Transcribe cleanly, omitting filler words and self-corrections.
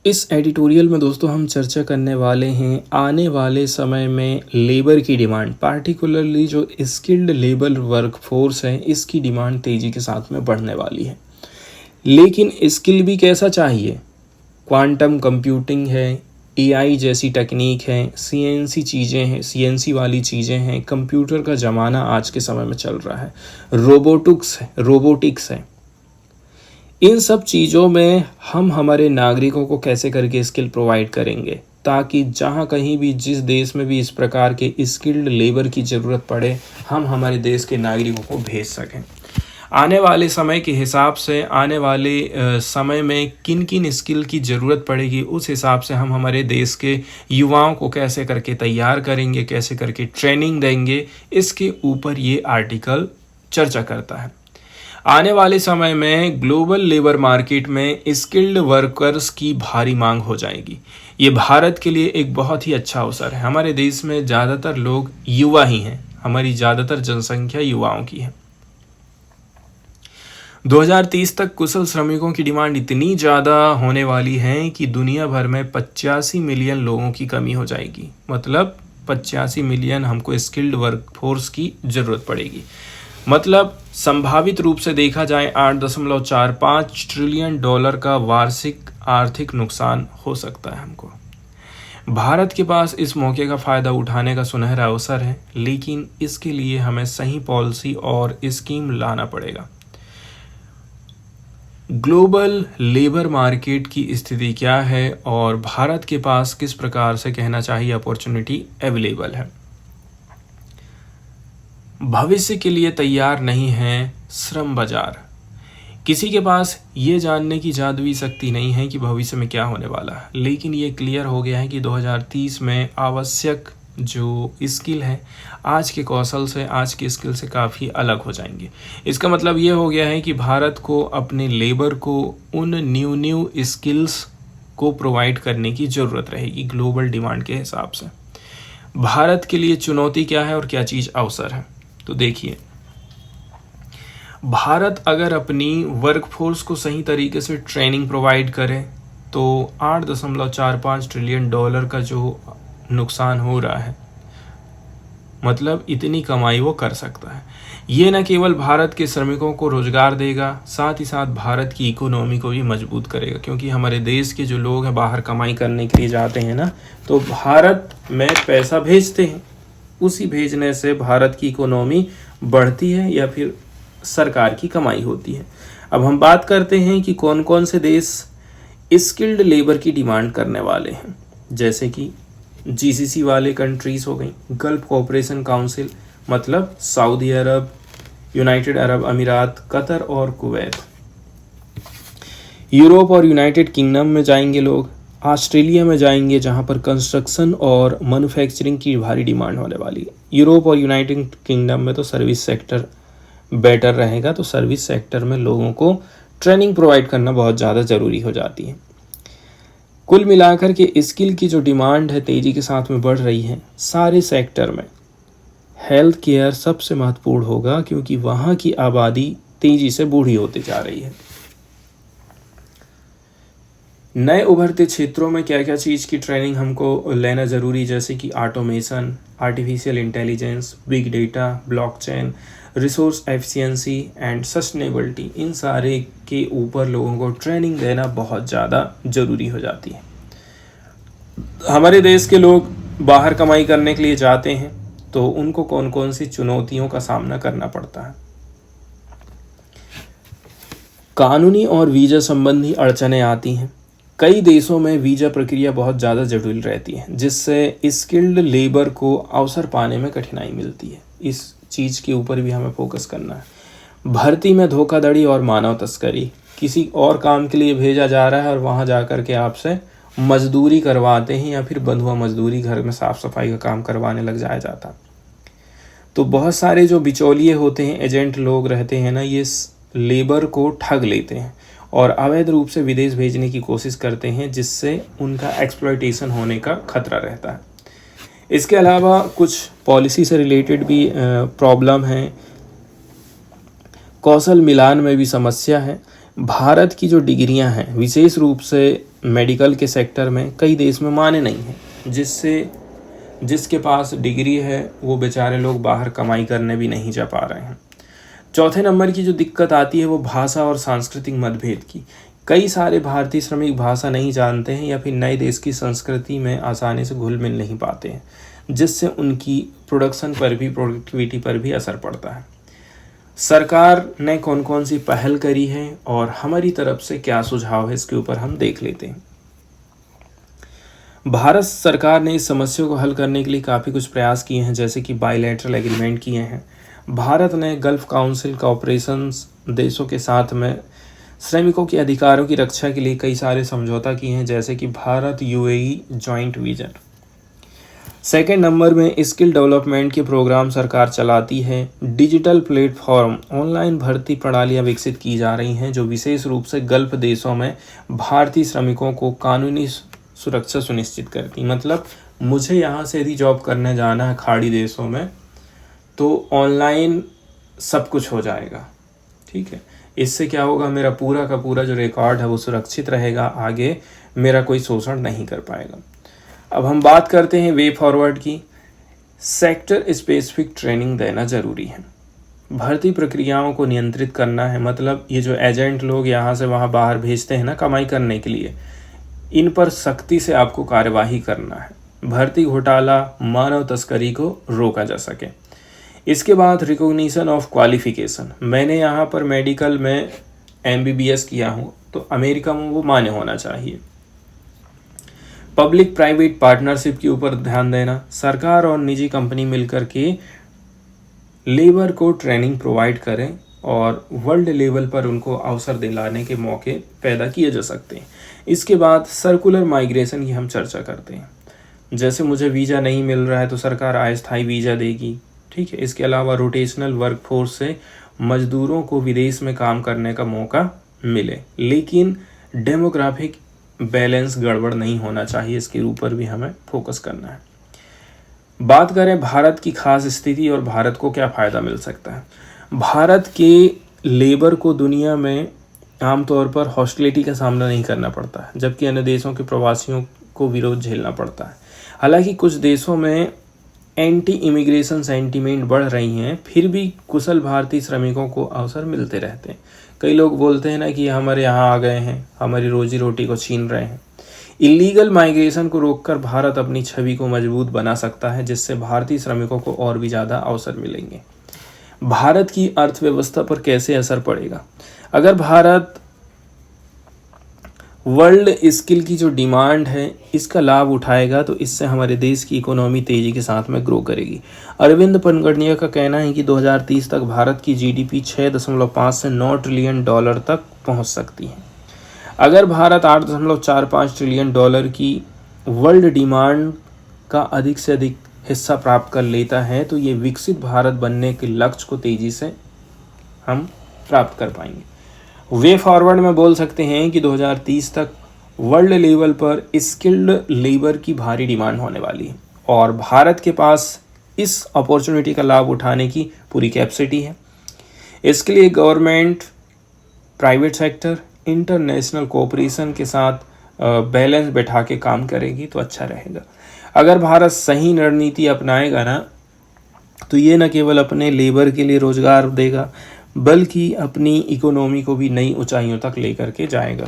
इस एडिटोरियल में दोस्तों हम चर्चा करने वाले हैं आने वाले समय में लेबर की डिमांड, पार्टिकुलरली जो स्किल्ड लेबर वर्कफोर्स है इसकी डिमांड तेज़ी के साथ में बढ़ने वाली है। लेकिन स्किल भी कैसा चाहिए? क्वांटम कंप्यूटिंग है, एआई जैसी टेक्निक है, सीएनसी चीज़ें हैं, सीएनसी वाली चीज़ें हैं, कंप्यूटर का ज़माना आज के समय में चल रहा है, रोबोटिक्स है। इन सब चीज़ों में हम हमारे नागरिकों को कैसे करके स्किल प्रोवाइड करेंगे ताकि जहाँ कहीं भी जिस देश में भी इस प्रकार के स्किल्ड लेबर की ज़रूरत पड़े हम हमारे देश के नागरिकों को भेज सकें। आने वाले समय के हिसाब से आने वाले समय में किन किन स्किल की ज़रूरत पड़ेगी उस हिसाब से हम हमारे देश के युवाओं को कैसे करके तैयार करेंगे, कैसे करके ट्रेनिंग देंगे, इसके ऊपर ये आर्टिकल चर्चा करता है। आने वाले समय में ग्लोबल लेबर मार्केट में स्किल्ड वर्कर्स की भारी मांग हो जाएगी। ये भारत के लिए एक बहुत ही अच्छा अवसर है। हमारे देश में ज़्यादातर लोग युवा ही हैं, हमारी ज़्यादातर जनसंख्या युवाओं की है। 2030 तक कुशल श्रमिकों की डिमांड इतनी ज़्यादा होने वाली है कि दुनिया भर में 85 मिलियन लोगों की कमी हो जाएगी। मतलब 85 मिलियन हमको स्किल्ड वर्कफोर्स की ज़रूरत पड़ेगी। मतलब संभावित रूप से देखा जाए 8.45 ट्रिलियन डॉलर का वार्षिक आर्थिक नुकसान हो सकता है हमको। भारत के पास इस मौके का फ़ायदा उठाने का सुनहरा अवसर है, लेकिन इसके लिए हमें सही पॉलिसी और स्कीम लाना पड़ेगा। ग्लोबल लेबर मार्केट की स्थिति क्या है और भारत के पास किस प्रकार से कहना चाहिए अपॉर्चुनिटी अवेलेबल है। भविष्य के लिए तैयार नहीं है श्रम बाजार। किसी के पास ये जानने की जादुई शक्ति नहीं है कि भविष्य में क्या होने वाला है, लेकिन ये क्लियर हो गया है कि 2030 में आवश्यक जो स्किल है आज के कौशल से, आज के स्किल से काफ़ी अलग हो जाएंगे। इसका मतलब ये हो गया है कि भारत को अपने लेबर को उन न्यू स्किल्स को प्रोवाइड करने की ज़रूरत रहेगी ग्लोबल डिमांड के हिसाब से। भारत के लिए चुनौती क्या है और क्या चीज़ अवसर है, तो देखिए, भारत अगर अपनी वर्कफोर्स को सही तरीके से ट्रेनिंग प्रोवाइड करे तो 8.45 ट्रिलियन डॉलर का जो नुकसान हो रहा है, मतलब इतनी कमाई वो कर सकता है। ये न केवल भारत के श्रमिकों को रोजगार देगा, साथ ही साथ भारत की इकोनॉमी को भी मजबूत करेगा, क्योंकि हमारे देश के जो लोग हैं बाहर कमाई करने के लिए जाते हैं ना, तो भारत में पैसा भेजते हैं, उसी भेजने से भारत की इकोनॉमी बढ़ती है या फिर सरकार की कमाई होती है। अब हम बात करते हैं कि कौन कौन से देश स्किल्ड लेबर की डिमांड करने वाले हैं, जैसे कि जीसीसी वाले कंट्रीज़ हो गई, गल्फ कोऑपरेशन काउंसिल मतलब सऊदी अरब, यूनाइटेड अरब अमीरात, कतर और कुवैत। यूरोप और यूनाइटेड किंगडम में जाएंगे लोग, ऑस्ट्रेलिया में जाएंगे जहां पर कंस्ट्रक्शन और मैन्युफैक्चरिंग की भारी डिमांड होने वाली है। यूरोप और यूनाइटेड किंगडम में तो सर्विस सेक्टर बेटर रहेगा, तो सर्विस सेक्टर में लोगों को ट्रेनिंग प्रोवाइड करना बहुत ज़्यादा ज़रूरी हो जाती है। कुल मिलाकर के स्किल की जो डिमांड है तेज़ी के साथ में बढ़ रही है सारे सेक्टर में। हेल्थ केयर सबसे महत्वपूर्ण होगा क्योंकि वहाँ की आबादी तेज़ी से बूढ़ी होती जा रही है। नए उभरते क्षेत्रों में क्या क्या चीज़ की ट्रेनिंग हमको लेना ज़रूरी, जैसे कि automation, artificial intelligence, big data, blockchain, resource efficiency and sustainability, इन सारे के ऊपर लोगों को ट्रेनिंग देना बहुत ज़्यादा ज़रूरी हो जाती है। हमारे देश के लोग बाहर कमाई करने के लिए जाते हैं तो उनको कौन कौन सी चुनौतियों का सामना करना पड़ता है। कानूनी और वीज़ा संबंधी अड़चनें आती हैं। कई देशों में वीज़ा प्रक्रिया बहुत ज़्यादा जटिल रहती है, जिससे स्किल्ड लेबर को अवसर पाने में कठिनाई मिलती है। इस चीज़ के ऊपर भी हमें फोकस करना है। भर्ती में धोखाधड़ी और मानव तस्करी, किसी और काम के लिए भेजा जा रहा है और वहाँ जा कर के आपसे मजदूरी करवाते हैं या फिर बंधुआ मजदूरी, घर में साफ़ सफाई का काम करवाने लग जाता। तो बहुत सारे जो बिचौलिए होते हैं, एजेंट लोग रहते हैं ना, ये लेबर को ठग लेते हैं और अवैध रूप से विदेश भेजने की कोशिश करते हैं, जिससे उनका एक्सप्लॉयटेशन होने का खतरा रहता है। इसके अलावा कुछ पॉलिसी से रिलेटेड भी प्रॉब्लम है। कौशल मिलान में भी समस्या है। भारत की जो डिग्रियां हैं विशेष रूप से मेडिकल के सेक्टर में कई देश में मान्य नहीं है, जिसके पास डिग्री है वो बेचारे लोग बाहर कमाई करने भी नहीं जा पा रहे हैं। चौथे नंबर की जो दिक्कत आती है वो भाषा और सांस्कृतिक मतभेद की। कई सारे भारतीय श्रमिक भाषा नहीं जानते हैं या फिर नए देश की संस्कृति में आसानी से घुल मिल नहीं पाते हैं, जिससे उनकी प्रोडक्शन पर भी, प्रोडक्टिविटी पर भी असर पड़ता है। सरकार ने कौन कौन सी पहल करी है और हमारी तरफ से क्या सुझाव है, इसके ऊपर हम देख लेते हैं। भारत सरकार ने इस समस्या को हल करने के लिए काफ़ी कुछ प्रयास किए हैं, जैसे कि बायलैटरल एग्रीमेंट किए हैं। भारत ने गल्फ काउंसिल कॉपरेशंस देशों के साथ में श्रमिकों के अधिकारों की रक्षा के लिए कई सारे समझौता किए हैं, जैसे कि Bharat UAE joint vision. Second number में स्किल डेवलपमेंट के प्रोग्राम सरकार चलाती है। डिजिटल प्लेटफॉर्म, ऑनलाइन भर्ती प्रणालियां विकसित की जा रही हैं, जो विशेष रूप से गल्फ देशों में भारतीय श्रमिकों को कानूनी सुरक्षा सुनिश्चित करती। मतलब मुझे यहाँ से यदि जॉब करने जाना है खाड़ी देशों में तो ऑनलाइन सब कुछ हो जाएगा, ठीक है। इससे क्या होगा, मेरा पूरा का पूरा जो रिकॉर्ड है वो सुरक्षित रहेगा, आगे मेरा कोई शोषण नहीं कर पाएगा। अब हम बात करते हैं वे फॉरवर्ड की। सेक्टर स्पेसिफिक ट्रेनिंग देना ज़रूरी है। भर्ती प्रक्रियाओं को नियंत्रित करना है, मतलब ये जो एजेंट लोग यहाँ से वहाँ बाहर भेजते हैं ना कमाई करने के लिए, इन पर सख्ती से आपको कार्यवाही करना है। भर्ती घोटाला, मानव तस्करी को रोका जा सके। इसके बाद रिकॉग्निशन ऑफ क्वालिफिकेशन। मैंने यहाँ पर मेडिकल में MBBS किया हूँ, तो अमेरिका में वो मान्य होना चाहिए। पब्लिक प्राइवेट पार्टनरशिप के ऊपर ध्यान देना। सरकार और निजी कंपनी मिलकर के लेबर को ट्रेनिंग प्रोवाइड करें और वर्ल्ड लेवल पर उनको अवसर दिलाने के मौके पैदा किए जा सकते हैं। इसके बाद सर्कुलर माइग्रेशन की हम चर्चा करते हैं। जैसे मुझे वीज़ा नहीं मिल रहा है तो सरकार अस्थायी वीज़ा देगी, ठीक है। इसके अलावा रोटेशनल वर्कफोर्स से मजदूरों को विदेश में काम करने का मौका मिले, लेकिन डेमोग्राफिक बैलेंस गड़बड़ नहीं होना चाहिए, इसके ऊपर भी हमें फोकस करना है। बात करें भारत की खास स्थिति और भारत को क्या फ़ायदा मिल सकता है। भारत के लेबर को दुनिया में आमतौर पर हॉस्टिलिटी का सामना नहीं करना पड़ता है, जबकि अन्य देशों के प्रवासियों को विरोध झेलना पड़ता है। हालांकि कुछ देशों में एंटी इमिग्रेशन सेंटीमेंट बढ़ रही हैं, फिर भी कुशल भारतीय श्रमिकों को अवसर मिलते रहते हैं। कई लोग बोलते हैं ना कि हमारे यहाँ आ गए हैं, हमारी रोजी रोटी को छीन रहे हैं। इलीगल माइग्रेशन को रोककर भारत अपनी छवि को मजबूत बना सकता है, जिससे भारतीय श्रमिकों को और भी ज़्यादा अवसर मिलेंगे। भारत की अर्थव्यवस्था पर कैसे असर पड़ेगा। अगर भारत वर्ल्ड स्किल की जो डिमांड है इसका लाभ उठाएगा तो इससे हमारे देश की इकोनॉमी तेज़ी के साथ में ग्रो करेगी। अरविंद पनगड़िया का कहना है कि 2030 तक भारत की GDP 6.5 से 9 ट्रिलियन डॉलर तक पहुंच सकती है। अगर भारत 8.45 ट्रिलियन डॉलर की वर्ल्ड डिमांड का अधिक से अधिक हिस्सा प्राप्त कर लेता है तो ये विकसित भारत बनने के लक्ष्य को तेज़ी से हम प्राप्त कर पाएंगे। वे फॉरवर्ड में बोल सकते हैं कि 2030 तक वर्ल्ड लेवल पर स्किल्ड लेबर की भारी डिमांड होने वाली है और भारत के पास इस अपॉर्चुनिटी का लाभ उठाने की पूरी कैपेसिटी है। इसके लिए government, private sector, international cooperation के साथ बैलेंस बैठा के काम करेगी तो अच्छा रहेगा। अगर भारत सही रणनीति अपनाएगा ना तो ये न केवल अपने लेबर के लिए रोजगार देगा बल्कि अपनी इकोनॉमी को भी नई ऊंचाइयों तक लेकर के जाएगा।